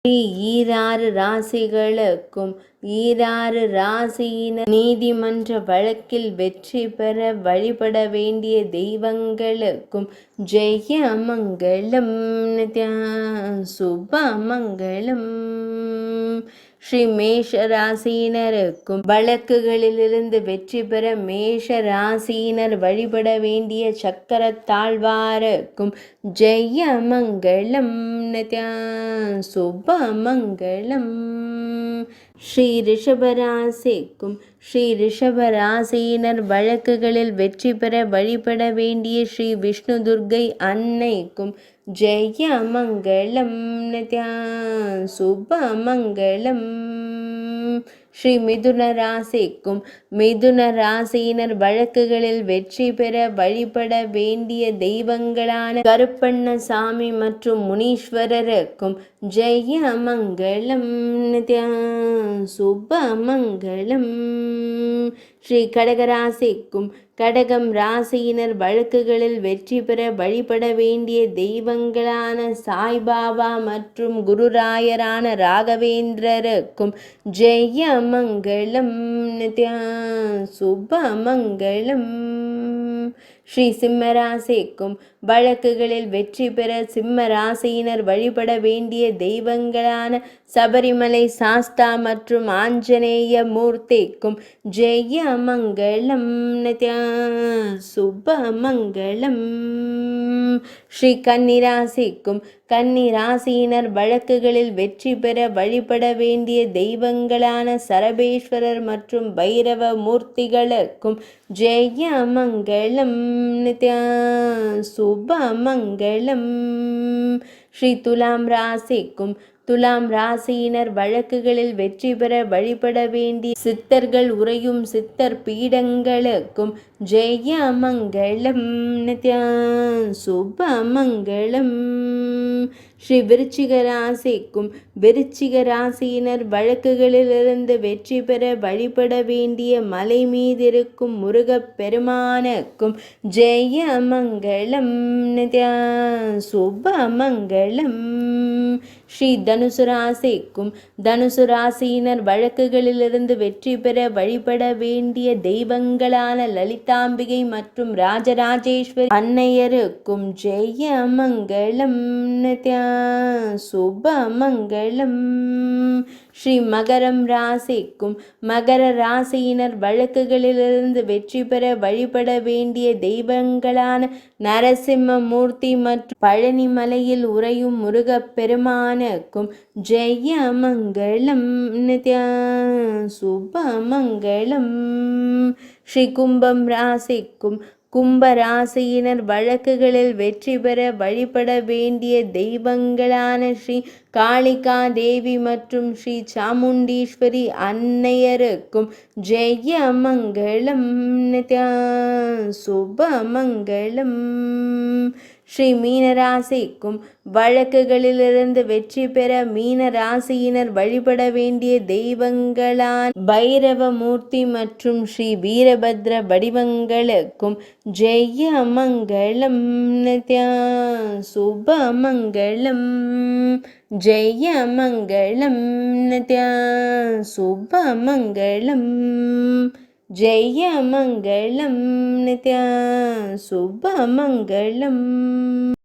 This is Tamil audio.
ஈராறு ராசிகளுக்கும் ஈராறு ராசியினர் நீதிமன்ற வழக்கில் வெற்றி பெற வழிபட வேண்டிய தெய்வங்களுக்கும் ஜெய மங்களம் சுப மங்களம். ஸ்ரீ மேஷ ராசியினருக்கும் வழக்குகளிலிருந்து வெற்றி பெற மேஷ ராசியினர் வழிபட வேண்டிய சக்கரத்தாழ்வாருக்கும் ஜெய மங்களம் சுப மங்களம். ஸ்ரீ ரிஷபராசிக்கும் ஸ்ரீ ரிஷபராசியினர் வழக்குகளில் வெற்றி பெற வழிபட வேண்டிய ஸ்ரீ விஷ்ணு துர்க்கை அன்னைக்கும் ஜெய மங்களம் சுப மங்களம். ஸ்ரீ மிதுன ராசிக்கும் மிதுன ராசியினர் வழக்குகளில் வெற்றி பெற வழிபட வேண்டிய தெய்வங்களான கருப்பண்ணசாமி மற்றும் முனீஸ்வரருக்கும் ஜெய மங்களம் சுப மங்களம். ஸ்ரீ கடகராசிக்கும் கடகம் ராசியினர் வழக்குகளில் வெற்றி பெற வழிபட வேண்டிய தெய்வங்களான சாய்பாபா மற்றும் குருராயரான ராகவேந்திரருக்கும் ஜெய மங்களம் சுப மங்களம். ஸ்ரீ சிம்மராசிக்கும் வழக்குகளில் வெற்றி பெற சிம்ம ராசியினர் வழிபட வேண்டிய தெய்வங்களான சபரிமலை சாஸ்தா மற்றும் ஆஞ்சநேய மூர்த்திக்கும் ஜெய மங்களம் சுப மங்களம். ஸ்ரீ கன்னிராசிக்கும் கன்னிராசியினர் வழக்குகளில் வெற்றி பெற வழிபட வேண்டிய தெய்வங்களான சரபேஸ்வரர் மற்றும் பைரவ மூர்த்திகளுக்கும் ஜெய மங்களம் சுப மங்களம். ஸ்ரீ துலாம் ராசிக்கும் துலாம் ராசியினர் வழக்குகளில் வெற்றி பெற வழிபட வேண்டிய சித்தர்கள் உறையும் சித்தர் பீடங்களுக்கும் ஜெய மங்களம் சுப மங்களம். ஸ்ரீ விருச்சிக ராசிக்கும் விருச்சிக ராசியினர் வழக்குகளிலிருந்து வெற்றி பெற வழிபட வேண்டிய மலை மீதிருக்கும் முருகப் பெருமானுக்கும் ஜெய மங்களம் சுப மங்களம். ஸ்ரீ தனுசு ராசிக்கும் தனுசு ராசியினர் வழக்குகளிலிருந்து வெற்றி பெற வழிபட வேண்டிய தெய்வங்களான லலிதாம்பிகை மற்றும் ராஜராஜேஸ்வரி அன்னையருக்கும் ஜெய மங்களம் சுப மங்களம். ஸ்ரீ மகரம் ராசிக்கும் மகர ராசியினர் வழக்குகளிலிருந்து வெற்றி பெற வழிபட வேண்டிய தெய்வங்களான நரசிம்ம மூர்த்தி மற்றும் பழனிமலையில் உறையும் முருகப் பெருமானுக்கும் ஜெய மங்களம் சுப மங்களம். ஸ்ரீ கும்பம் ராசிக்கும் கும்ப ராசியினர் வழக்குகளில் வெற்றி பெற வழிபட வேண்டிய தெய்வங்களான ஸ்ரீ காளிகா தேவி மற்றும் ஸ்ரீ சாமுண்டீஸ்வரி அன்னையருக்கும் ஜெய மங்களம் சுப மங்களம். ஸ்ரீ மீனராசிக்கும் வழக்குகளிலிருந்து வெற்றி பெற மீன ராசியினர் வழிபட வேண்டிய தெய்வங்களான் பைரவ மூர்த்தி மற்றும் ஸ்ரீ வீரபத்ர வடிவங்களுக்கும் ஜெய மங்களம் சுப மங்களம். ஜெய மங்களம் சுப மங்களம். ஜெய மங்களம் சுப மங்களம்.